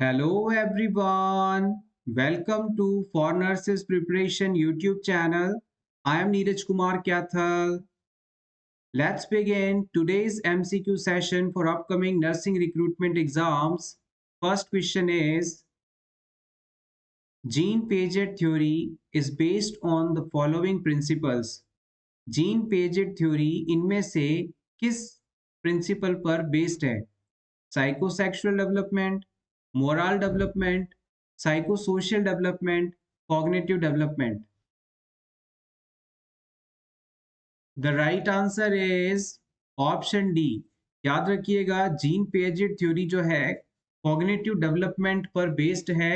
Hello everyone. Welcome to For Nurses Preparation YouTube channel. I am Neeraj Kumar Kyathal. Let's begin today's MCQ session for upcoming nursing recruitment exams. First question is Jean Piaget theory is based on the following principles. Gene Paget theory इनमें से किस principal पर based है? Psychosexual development, moral development, psychosocial development, cognitive development. The right answer is option D. याद रखिएगा gene Paget theory जो है cognitive development पर बेस्ड है।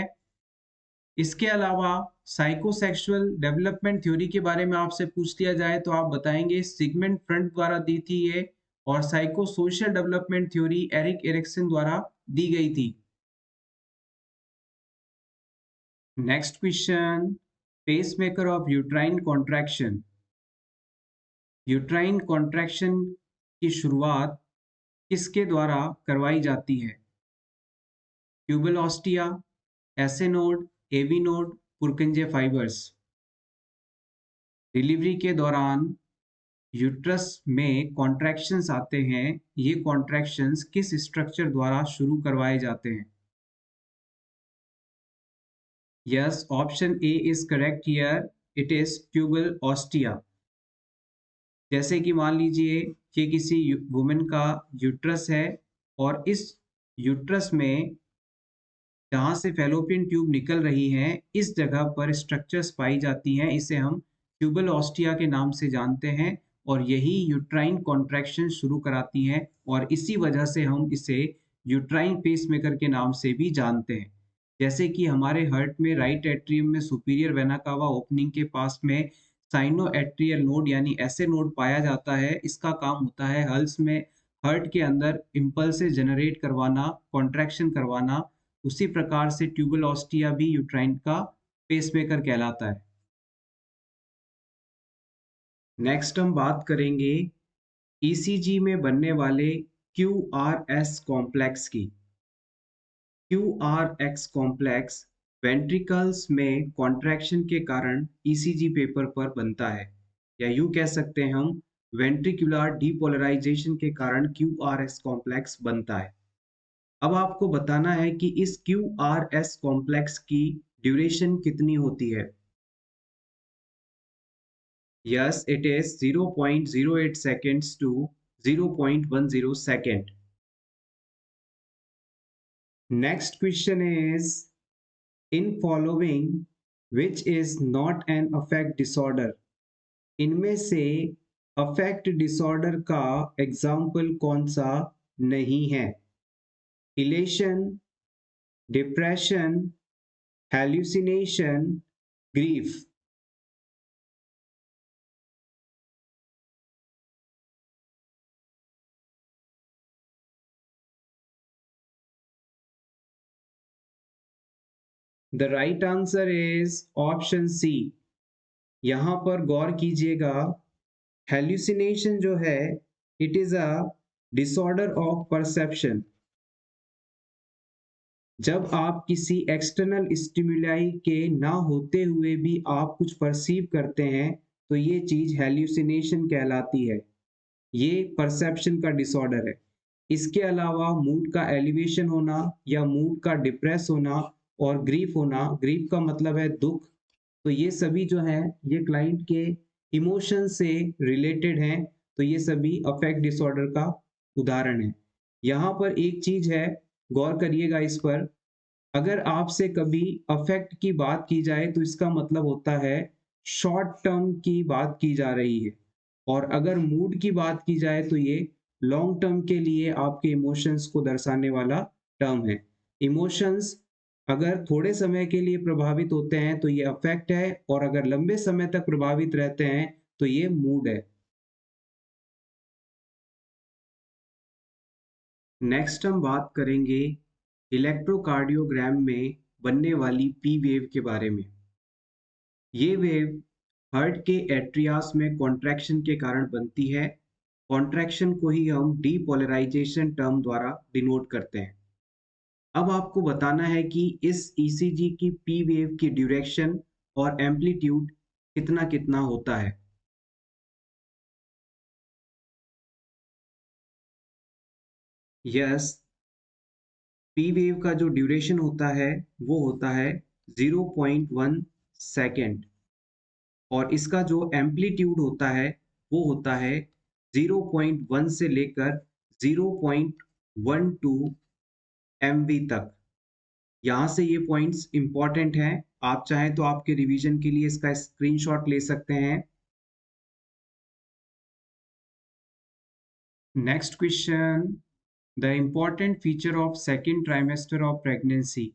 इसके अलावा साइकोसेक्सुअल डेवलपमेंट थ्योरी के बारे में आपसे पूछ लिया जाए तो आप बताएंगे सिगमंड फ्रंट द्वारा दी थी ये, और psycho social development theory Erik Erikson द्वारा दी गई थी। Next question, pacemaker of uterine contraction. Uterine contraction की शुरुआत किसके द्वारा करवाई जाती है? Tubal ostia, SA node, AV node, Purkinje fibres. Delivery के दौरान यूट्रस में कॉन्ट्रैक्शंस आते हैं, ये कॉन्ट्रैक्शंस किस स्ट्रक्चर द्वारा शुरू करवाए जाते हैं? Yes, option A is correct here, it is tubal ostia. जैसे कि मान लीजिए कि किसी वुमेन का यूट्रस है और इस यूट्रस में जहाँ से फेलोपियन ट्यूब निकल रही है इस जगह पर स्ट्रक्चर्स पाई जाती हैं, इसे हम ट्यूबल ऑस्टिया के नाम से जानते हैं, और यही यूट्राइन कॉन्ट्रैक्शन शुरू कराती हैं, और इसी वजह से हम इसे यूट्राइन पेसमेकर के नाम से भी जानते हैं। जैसे कि हमारे हार्ट में राइट एट्रियम में सुपीरियर वेना कावा ओपनिंग के पास में साइनो एट्रियल नोड यानी ऐसे नोड पाया जाता है, इसका काम होता है हल्स में हार्ट के अंदर इम्पल्सेस जनरेट करवाना, कॉन्ट्रैक्शन करवाना। उसी प्रकार से ट्यूबल ऑस्टिया भी यूट्राइन का पेसमेकर कहलाता है। नेक्स्ट हम बात करेंगे ईसीजी में बनने वाले क्यूआरएस कॉम्प्लेक्स की। क्यूआरएक्स कॉम्प्लेक्स वेंट्रिकल्स में कॉन्ट्रैक्शन के कारण ईसीजी पेपर पर बनता है, या यूं कह सकते हैं हम वेंट्रिकुलर डीपोलराइजेशन के कारण क्यूआरएस कॉम्प्लेक्स बनता है। अब आपको बताना है कि इस क्यूआरएस कॉम्प्लेक्स की ड्यूरेशन कितनी होती है। Yes, it is 0.08 seconds to 0.10 second. Next question is, in following which is not an affect disorder? इनमें से affect disorder का एग्जाम्पल कौन सा नहीं है? Elation, depression, hallucination, grief. The right answer is option C. यहां पर गौर कीजिएगा, हेल्यूसिनेशन जो है it is a disorder of perception. जब आप किसी एक्सटर्नल स्टिमुलाई के ना होते हुए भी आप कुछ परसीव करते हैं तो ये चीज हेल्यूसिनेशन कहलाती है। ये परसेप्शन का डिसऑर्डर है। इसके अलावा मूड का एलिवेशन होना या मूड का डिप्रेस होना और ग्रीफ होना, ग्रीफ का मतलब है दुख, तो ये सभी जो है ये क्लाइंट के इमोशन से रिलेटेड हैं, तो ये सभी अफेक्ट डिसऑर्डर का उदाहरण है। यहाँ पर एक चीज है, गौर करिएगा इस पर, अगर आपसे कभी अफेक्ट की बात की जाए तो इसका मतलब होता है शॉर्ट टर्म की बात की जा रही है, और अगर मूड की बात की जाए तो ये लॉन्ग टर्म के लिए आपके इमोशंस को दर्शाने वाला टर्म है। इमोशंस अगर थोड़े समय के लिए प्रभावित होते हैं तो ये अफेक्ट है, और अगर लंबे समय तक प्रभावित रहते हैं तो ये मूड है। नेक्स्ट हम बात करेंगे इलेक्ट्रोकार्डियोग्राम में बनने वाली पी वेव के बारे में। ये वेव हार्ट के एट्रियास में कॉन्ट्रैक्शन के कारण बनती है। कॉन्ट्रैक्शन को ही हम डीपोलराइजेशन टर्म द्वारा डिनोट करते हैं। अब आपको बताना है कि इस ईसीजी की पी वेव की ड्यूरेशन और एम्पलीट्यूड कितना कितना होता है। यस, पी वेव का जो ड्यूरेशन होता है वो होता है 0.1 सेकेंड, और इसका जो एम्पलीट्यूड होता है वो होता है 0.1 से लेकर 0.12 एमवी तक। यहाँ से ये पॉइंट्स इंपॉर्टेंट हैं। आप चाहें तो आपके रिवीजन के लिए इसका स्क्रीनशॉट ले सकते हैं। Next question, the important feature of second trimester of pregnancy.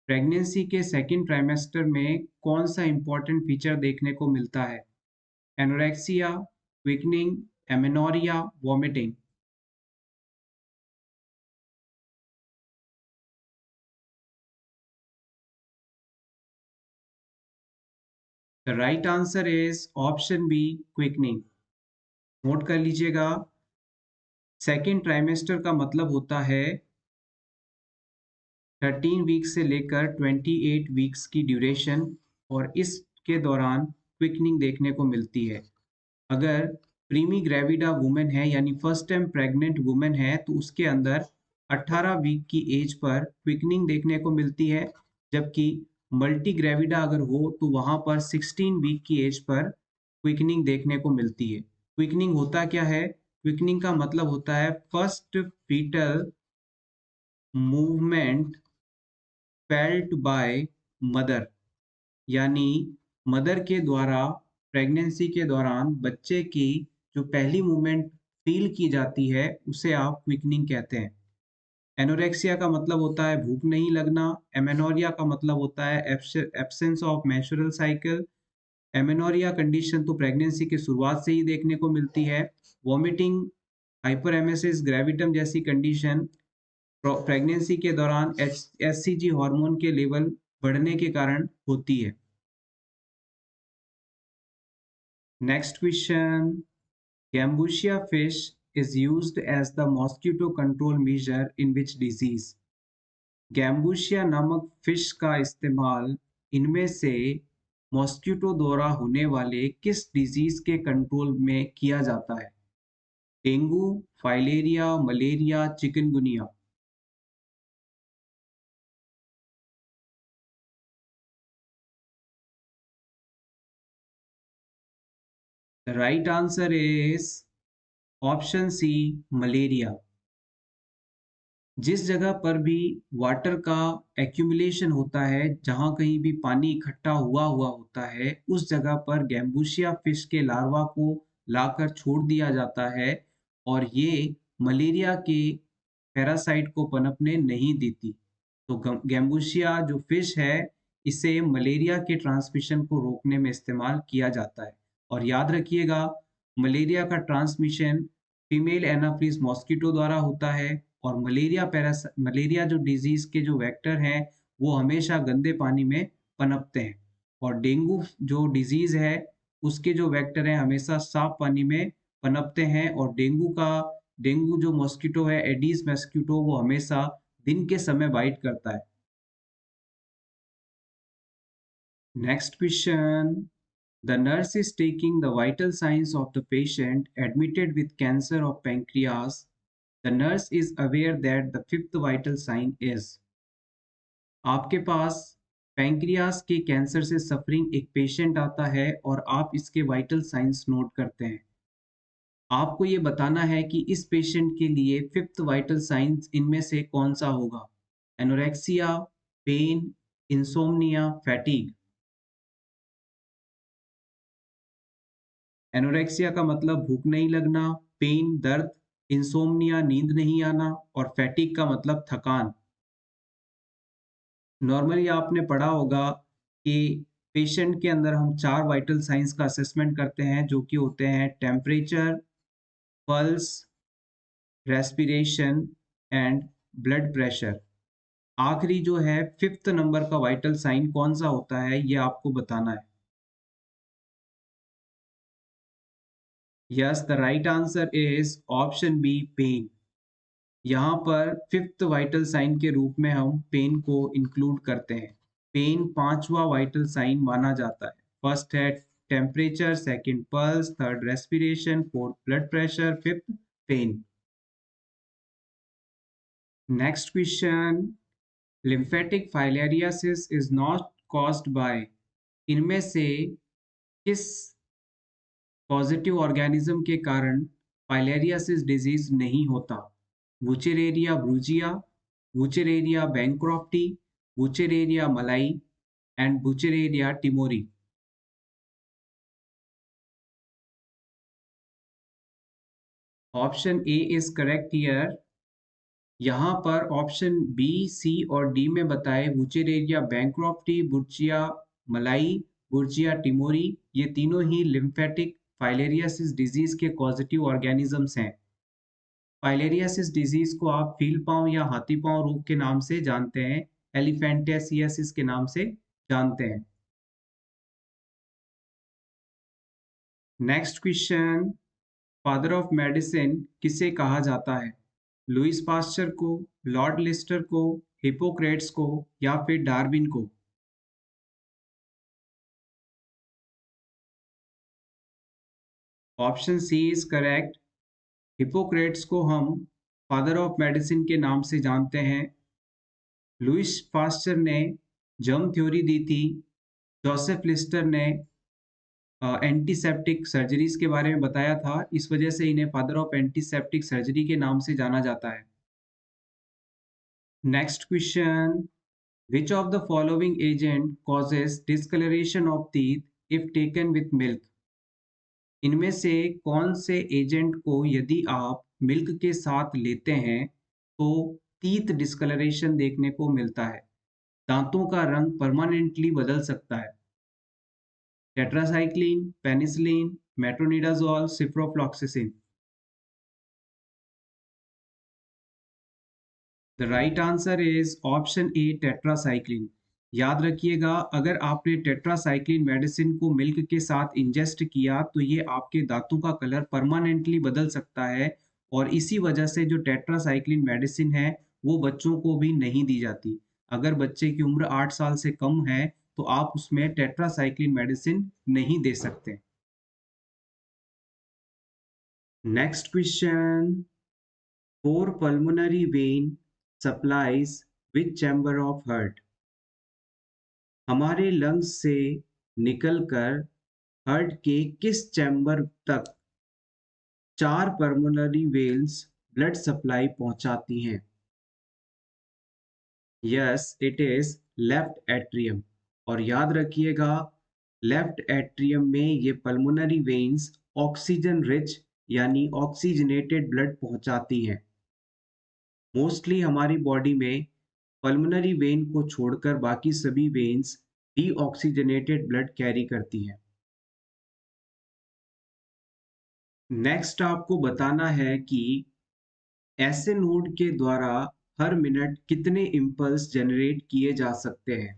Pregnancy के सेकेंड ट्राइमेस्टर में कौन सा इम्पॉर्टेंट फीचर देखने को मिलता है? Anorexia, quickening, amenorrhoea, vomiting. The right answer is option B, quickening. Note कर लीजिएगा, सेकेंड ट्राइमेस्टर का मतलब होता है 13 वीक्स से लेकर 28 वीक्स की ड्यूरेशन, और इसके दौरान क्विकनिंग देखने को मिलती है। अगर प्रीमी ग्रेविडा वुमेन है यानी फर्स्ट टाइम प्रेग्नेंट वुमेन है तो उसके अंदर 18 वीक की एज पर क्विकनिंग देखने को मिलती है, जबकि मल्टी ग्रेविडा अगर हो तो वहाँ पर 16 वीक की एज पर क्विकनिंग देखने को मिलती है। क्विकनिंग होता क्या है? क्विकनिंग का मतलब होता है first fetal movement felt by mother, यानी मदर के द्वारा प्रेगनेंसी के दौरान बच्चे की जो पहली मूवमेंट फील की जाती है उसे आप क्विकनिंग कहते हैं। एनोरेक्सिया का मतलब होता है भूख नहीं लगना। एमेनोरिया का मतलब होता है absence of menstrual cycle. Amenorrhoea condition तो प्रेगनेंसी के शुरुआत से ही देखने को मिलती है। वॉमिटिंग, हाइपरेमेसिस ग्रेविटम जैसी कंडीशन प्रेगनेंसी के दौरान एचसीजी हार्मोन के लेवल बढ़ने के कारण होती है। Next question, Gambusia fish is used as the mosquito control measure in which disease? गैम्बूशिया नामक फिश का इस्तेमाल इनमें से मॉस्किटो द्वारा होने वाले किस डिजीज के कंट्रोल में किया जाता है? Dengue, filaria, malaria, chikungunya. The right answer is option C, malaria. जिस जगह पर भी वाटर का एक्यूमुलेशन होता है, जहाँ कहीं भी पानी इकट्ठा हुआ हुआ होता है, उस जगह पर गैम्बूशिया फिश के लार्वा को लाकर छोड़ दिया जाता है, और ये मलेरिया के पैरासाइट को पनपने नहीं देती। तो गैम्बूशिया जो फिश है, इसे मलेरिया के ट्रांसमिशन को रोकने में इस्तेमाल किया जाता है। और याद रखिएगा, मलेरिया का ट्रांसमिशन फीमेल एनाफिस मॉस्किटो द्वारा होता है, और मलेरिया जो डिजीज के जो वेक्टर हैं वो हमेशा गंदे पानी में पनपते हैं, और डेंगू जो डिजीज है उसके जो वेक्टर हैं हमेशा साफ पानी में पनपते हैं, और डेंगू जो मॉस्किटो है एडीज मॉस्किटो वो हमेशा दिन के समय बाइट करता है। Next question, the nurse is taking the vital signs of the patient admitted with cancer of pancreas. The nurse is aware that the fifth vital sign is। आपके पास pancreas के cancer से सफरिंग एक patient आता है और आप इसके vital science note करते हैं। आपको ये बताना है कि इस पेशेंट के लिए फिफ्थ वाइटल साइंस इनमें से कौन सा होगा? Anorexia, pain, insomnia, fatigue. Anorexia का मतलब भूख नहीं लगना, पेन दर्द, इंसोम्निया नींद नहीं आना, और फैटीग का मतलब थकान। नॉर्मली आपने पढ़ा होगा कि पेशेंट के अंदर हम 4 वाइटल साइंस का असेसमेंट करते हैं जो कि होते हैं temperature, pulse, respiration and blood pressure. आखिरी जो है फिफ्थ नंबर का वाइटल साइन कौन सा होता है ये आपको बताना है। Yes, the right answer is option B, pain. यहाँ पर फिफ्थ वाइटल साइन के रूप में हम पेन को इंक्लूड करते हैं। पेन पांचवा वाइटल साइन माना जाता है। फर्स्ट है temperature, second pulse, third respiration, fourth blood pressure, fifth pain. Next question, lymphatic filariasis is not caused by, इनमें से किस पॉजिटिव ऑर्गेनिज्म के कारण फाइलेरियासिस डिजीज नहीं होता? वुचेरेरिया ब्रूजिया, वुचेरेरिया bancrofti, Wuchereria malayi and Wuchereria timori. Option A is correct here. यहाँ पर option B, सी और डी में बताए वुचेरेरिया बैंक्रॉफ्टी, बुर्चिया मलाई, बुर्चिया टिमोरी, ये तीनों ही लिम्फेटिक फाइलेरियासिस डिजीज के पॉजिटिव ऑर्गेनिजम्स हैं। फाइलेरियासिस डिजीज को आप फील पाँव या हाथी पाँव रोग के नाम से जानते हैं, एलिफेंटियासिस के नाम से जानते हैं। Next question, father of medicine किसे कहा जाता है? लुइस पास्चर को, लॉर्ड लिस्टर को, हिपोक्रेट्स को या फिर डार्विन को? Option C is correct. Hippocrates को हम फादर ऑफ मेडिसिन के नाम से जानते हैं। लुइस पास्चर ने जर्म थ्योरी दी थी। जोसेफ लिस्टर ने एंटीसेप्टिक सर्जरीज के बारे में बताया था, इस वजह से इन्हें फादर ऑफ एंटीसेप्टिक सर्जरी के नाम से जाना जाता है। Next question, which of the following agent causes discolouration of teeth if taken with milk? इनमें से कौन से एजेंट को यदि आप मिल्क के साथ लेते हैं तो टीथ डिस्कलरेशन देखने को मिलता है, दांतों का रंग परमानेंटली बदल सकता है? Tetracycline, penicillin, metronidazole, ciprofloxacin. The right answer is option A, tetracycline. याद रखिएगा, अगर आपने टेट्रासाइक्लिन मेडिसिन को मिल्क के साथ इंजेस्ट किया तो ये आपके दांतों का कलर परमानेंटली बदल सकता है, और इसी वजह से जो टेट्रासाइक्लिन मेडिसिन है वो बच्चों को भी नहीं दी जाती। अगर बच्चे की उम्र 8 साल से कम है तो आप उसमें टेट्रासाइक्लिन मेडिसिन नहीं दे सकते। Next question, four pulmonary vein supplies which chamber of heart? हमारे लंग्स से निकलकर हार्ट के किस चैम्बर तक चार pulmonary veins ब्लड सप्लाई पहुंचाती हैं? Yes, it is left atrium. और याद रखिएगा, लेफ्ट एट्रियम में ये पल्मोनरी वेन्स ऑक्सीजन रिच यानी ऑक्सीजनेटेड ब्लड पहुंचाती हैं। मोस्टली हमारी बॉडी में पल्मोनरी वेन को छोड़कर बाकी सभी वेन्स डीऑक्सीजनेटेड ब्लड कैरी करती हैं। नेक्स्ट आपको बताना है कि ऐसे नोड के द्वारा हर मिनट कितने इम्पल्स जनरेट किए जा सकते हैं?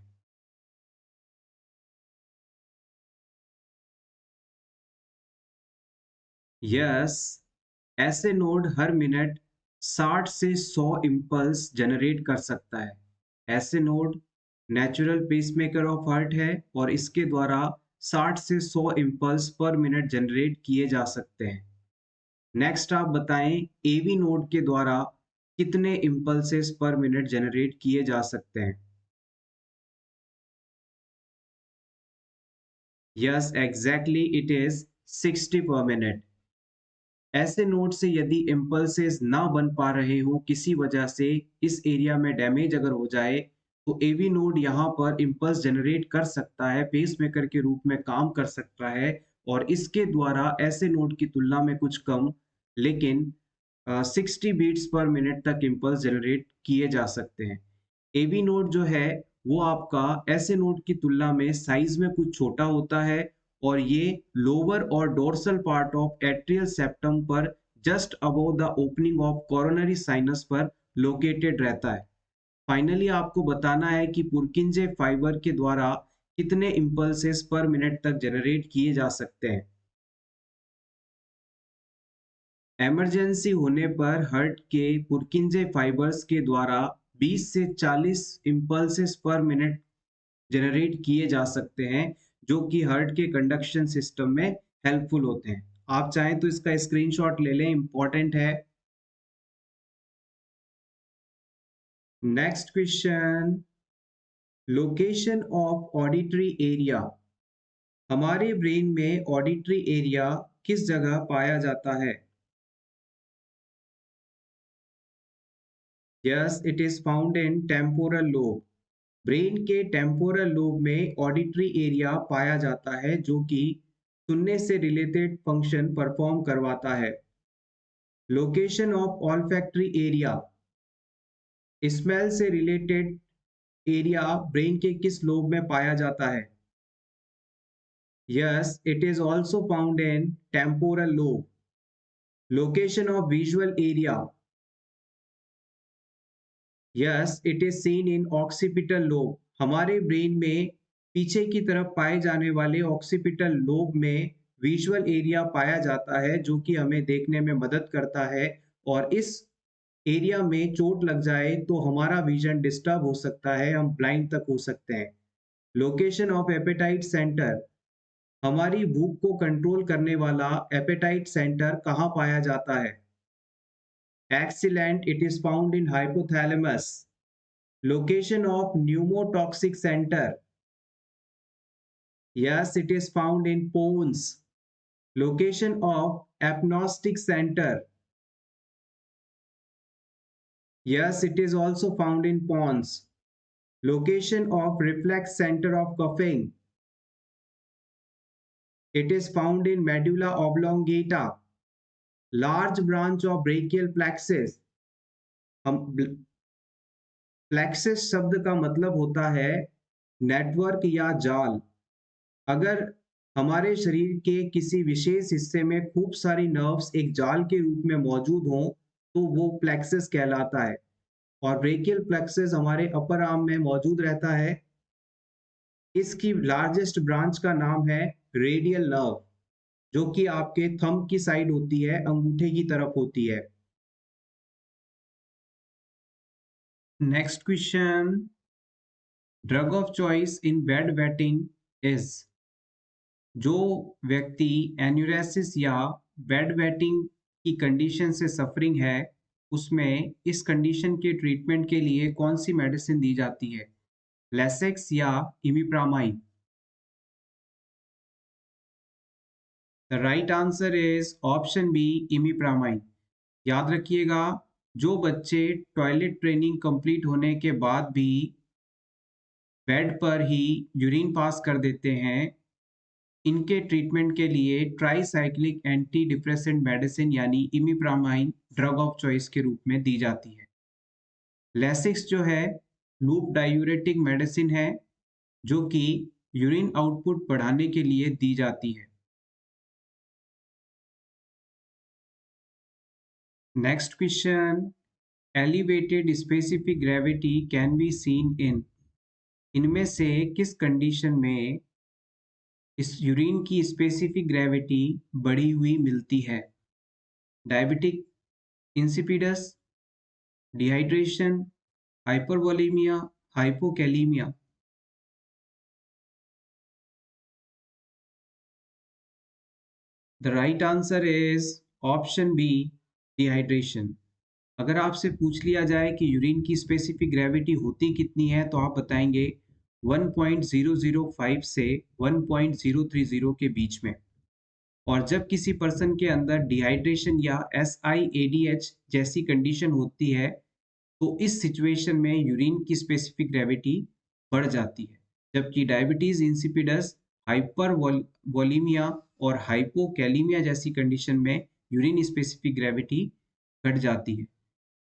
यस, ऐसे नोड हर मिनट 60 से 100 इम्पल्स जनरेट कर सकता है। ऐसे node natural pacemaker of heart है और इसके द्वारा 60 से 100 इम्पल्स पर मिनट जनरेट किए जा सकते हैं। नेक्स्ट आप बताएं, एवी नोड के द्वारा कितने इम्पल्सेस पर मिनट जनरेट किए जा सकते हैं? यस, एग्जैक्टली, इट इज 60 पर मिनट। ऐसे नोड से यदि इम्पल्सेस ना बन पा रहे हो, किसी वजह से इस एरिया में डैमेज अगर हो जाए, तो एवी नोड यहाँ पर इम्पल्स जनरेट कर सकता है, पेसमेकर के रूप में काम कर सकता है, और इसके द्वारा ऐसे नोड की तुलना में कुछ कम लेकिन 60 बीट्स पर मिनट तक इम्पल्स जनरेट किए जा सकते हैं। एवी नोड जो है वो आपका ऐसे नोड की तुलना में साइज में कुछ छोटा होता है, और ये लोअर और dorsal part of atrial septum पर just above the opening of coronary sinus पर लोकेटेड रहता है। फाइनली आपको बताना है कि पुरकिंजे फाइबर के द्वारा कितने इम्पल्सेस पर मिनट तक जनरेट किए जा सकते हैं। इमरजेंसी होने पर हार्ट के पुरकिंजे फाइबर्स के द्वारा 20 से 40 इम्पल्सेस पर मिनट जनरेट किए जा सकते हैं, जो कि हार्ट के कंडक्शन सिस्टम में हेल्पफुल होते हैं। आप चाहें तो इसका स्क्रीनशॉट ले लें, इंपॉर्टेंट है। Next question, location of auditory area. हमारे ब्रेन में ऑडिटरी एरिया किस जगह पाया जाता है? Yes, it is found in temporal lobe. Brain के टेम्पोरल लोब में ऑडिटरी एरिया पाया जाता है, जो कि सुनने से रिलेटेड फंक्शन परफॉर्म करवाता है। Location of olfactory area, smell से रिलेटेड एरिया ब्रेन के किस लोब में पाया जाता है? Yes, it is also found in temporal lobe. Location of visual area, yes, it is seen in occipital lobe. हमारे ब्रेन में पीछे की तरफ पाए जाने वाले ऑक्सीपिटल लोब में विजुअल एरिया पाया जाता है, जो कि हमें देखने में मदद करता है। और इस एरिया में चोट लग जाए तो हमारा विजन डिस्टर्ब हो सकता है, हम ब्लाइंड तक हो सकते हैं। लोकेशन ऑफ एपेटाइट सेंटर, हमारी भूख को कंट्रोल करने वाला एपेटाइट सेंटर कहाँ पाया जाता है? Excellent, it is found in hypothalamus. Location of pneumotoxic center. Yes, it is found in pons. Location of apnostic center. Yes, it is also found in pons. Location of reflex center of coughing. It is found in medulla oblongata. Large branch of brachial plexus. हम plexus शब्द का मतलब होता है network या जाल। अगर हमारे शरीर के किसी विशेष हिस्से में खूब सारी नर्व्स एक जाल के रूप में मौजूद हों, तो वो प्लेक्सस कहलाता है। और ब्रेकियल प्लेक्सस हमारे अपर आर्म में मौजूद रहता है। इसकी लार्जेस्ट ब्रांच का नाम है रेडियल नर्व, जो कि आपके थंब की साइड होती है, अंगूठे की तरफ होती है। Next question, drug of choice in bed wetting is. जो व्यक्ति एन्यूरेसिस या बेड वेटिंग की कंडीशन से सफरिंग है, उसमें इस कंडीशन के ट्रीटमेंट के लिए कौन सी मेडिसिन दी जाती है? लेसेक्स या imipramide? The right answer is option B, imipramide. याद रखिएगा, जो बच्चे टॉयलेट ट्रेनिंग कंप्लीट होने के बाद भी बेड पर ही यूरिन पास कर देते हैं, इनके ट्रीटमेंट के लिए ट्राईसाइक्लिक एंटी डिप्रेसेंट मेडिसिन यानी इमिप्रामाइन ड्रग ऑफ चॉइस के रूप में दी जाती है। लेसिक्स जो है लूप डायूरेटिक मेडिसिन है, जो कि यूरिन आउटपुट बढ़ाने के लिए दी जाती है। Next question, elevated specific gravity can be seen in. इनमें से किस कंडीशन में इस यूरिन की स्पेसिफिक ग्रेविटी बढ़ी हुई मिलती है? Diabetic insipidus, dehydration, hypervolaemia, hypokalaemia? The right answer is option B, dehydration. अगर आपसे पूछ लिया जाए कि यूरिन की स्पेसिफिक ग्रेविटी होती कितनी है, तो आप बताएंगे 1.005 से 1.030 के बीच में। और जब किसी पर्सन के अंदर डिहाइड्रेशन या SIADH जैसी कंडीशन होती है, तो इस सिचुएशन में यूरिन की स्पेसिफिक ग्रेविटी बढ़ जाती है। जबकि डायबिटीज इंसिपिडस, हाइपर वोलीमिया और हाइपोकैलीमिया जैसी कंडीशन में यूरिन स्पेसिफिक ग्रेविटी घट जाती है।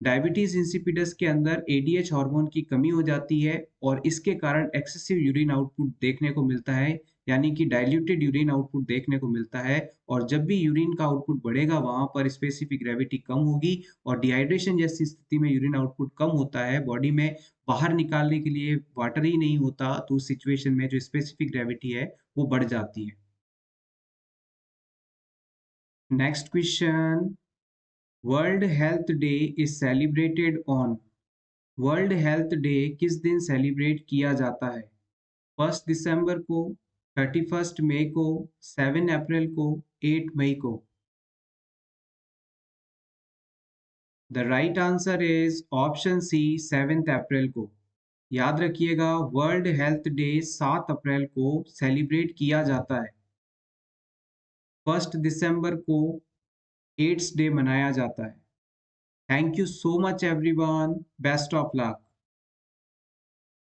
डायबिटीज इंसिपिडस के अंदर ADH हार्मोन की कमी हो जाती है और इसके कारण एक्सेसिव यूरिन आउटपुट देखने को मिलता है, यानी कि डाइल्यूटेड यूरिन आउटपुट देखने को मिलता है। और जब भी यूरिन का आउटपुट बढ़ेगा, वहां पर स्पेसिफिक ग्रेविटी कम होगी। और डिहाइड्रेशन जैसी स्थिति में यूरिन आउटपुट कम होता है, बॉडी में बाहर निकालने के लिए वाटर ही नहीं होता, तो उस सिचुएशन में जो स्पेसिफिक ग्रेविटी है वो बढ़ जाती है। Next question, world health day is celebrated on. World health day किस दिन सेलिब्रेट किया जाता है? 1 दिसंबर को, 31 मई को, 7 अप्रैल को, 8 मई को। The right answer is option C, 7 अप्रैल को। याद रखिएगा, वर्ल्ड हेल्थ डे 7 अप्रैल को सेलिब्रेट किया जाता है। 1 दिसंबर को एड्स डे मनाया जाता है। Thank you so much everyone, best of luck.